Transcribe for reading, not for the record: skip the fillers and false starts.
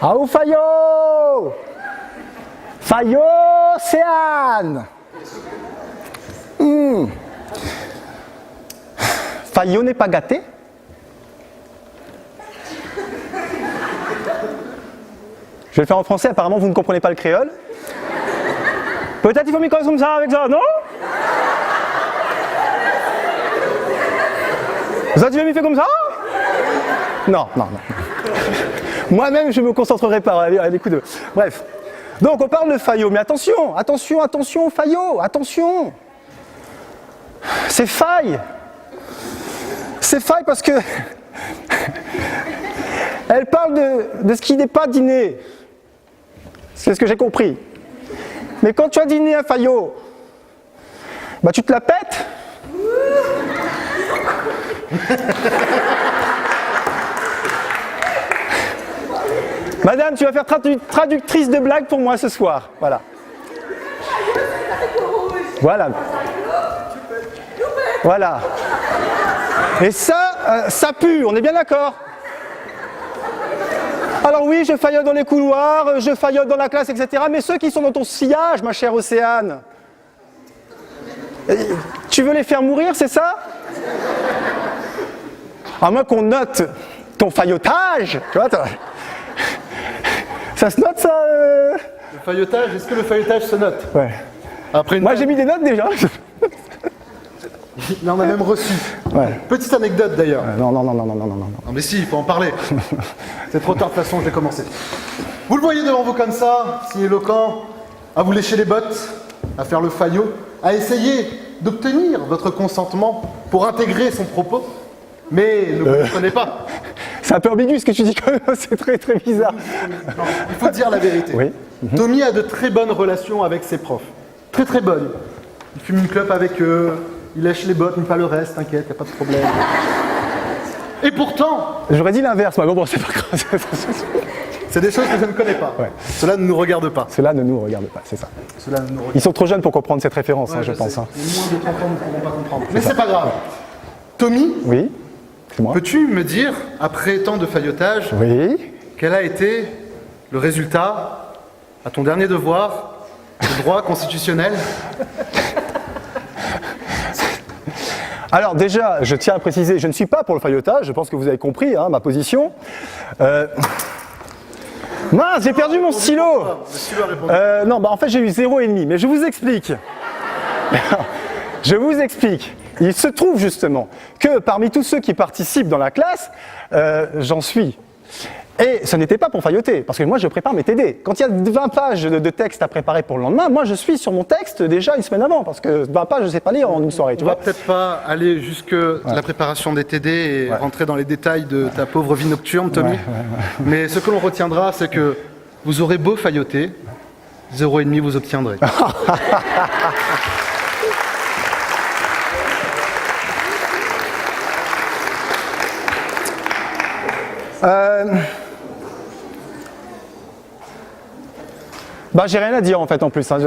Ah ou Fayot? Fayot, Océane. Fayot n'est pas gâté? Je vais le faire en français, apparemment vous ne comprenez pas le créole. Peut-être il faut m'y cause comme ça avec ça, non? Ça tu veux m'y faire comme ça? Non, non, non. Moi-même je me concentrerai pas à les coups de... Bref. Donc on parle de Fayot, mais attention, attention, attention, Fayot, attention. C'est faille. C'est faille parce que elle parle de ce qui n'est pas dîner. C'est ce que j'ai compris. Mais quand tu as dîné à Fayot, bah tu te la pètes. Madame, tu vas faire traductrice de blagues pour moi ce soir. Voilà. Voilà. Voilà. Et ça, ça pue, on est bien d'accord? Alors oui, je faillote dans les couloirs, je faillote dans la classe, etc. Mais ceux qui sont dans ton sillage, ma chère Océane, tu veux les faire mourir, c'est ça? À moins qu'on note ton faillotage, tu vois, ça se note ça Le faillotage, est-ce que le faillotage se note? Ouais. Après moi j'ai mis des notes déjà. Il en a même reçu. Ouais. Petite anecdote d'ailleurs. Non, non, non, non, non, non, non. Non mais si, il faut en parler. C'est trop tard de toute façon, je vais commencer. Vous le voyez devant vous comme ça, si éloquent, à vous lécher les bottes, à faire le faillot, à essayer d'obtenir votre consentement pour intégrer son propos, mais ne vous comprenez pas. C'est un peu ambigu ce que tu dis quand même, c'est très très bizarre. Non, il faut dire la vérité. Oui. Tommy a de très bonnes relations avec ses profs. Très très bonnes. Il fume une clope avec eux, il lèche les bottes, mais pas le reste, t'inquiète, y a pas de problème. Et pourtant... J'aurais dit l'inverse, mais bon, c'est pas grave. C'est des choses que je ne connais pas. Ouais. Cela ne nous regarde pas. Cela ne nous regarde pas, c'est ça. Cela ne nous regarde Ils sont trop jeunes pour comprendre cette référence, pas. je pense. Hein. Les moins de 30 ans ne pourront pas comprendre. Mais c'est pas grave. Tommy, Oui, c'est moi. peux-tu me dire, après tant de faillotage, Oui. quel a été le résultat à ton dernier devoir de droit constitutionnel? Alors déjà, je tiens à préciser, je ne suis pas pour le faillotage, je pense que vous avez compris hein, ma position. Mince, j'ai perdu mon stylo. Le stylo a répondu. Non, bah en fait j'ai eu 0,5, mais je vous explique. Je vous explique. Il se trouve justement que parmi tous ceux qui participent dans la classe, j'en suis. Et ce n'était pas pour failloter, parce que moi je prépare mes TD. Quand il y a 20 pages de texte à préparer pour le lendemain, moi je suis sur mon texte déjà une semaine avant, parce que 20 pages je ne sais pas lire en une soirée. Tu On va vois. peut-être pas aller jusque la préparation des TD et rentrer dans les détails de ta pauvre vie nocturne, Tommy. Mais ce que l'on retiendra, c'est que vous aurez beau failloter, 0,5 vous obtiendrez. Bah j'ai rien à dire en fait en plus. Hein.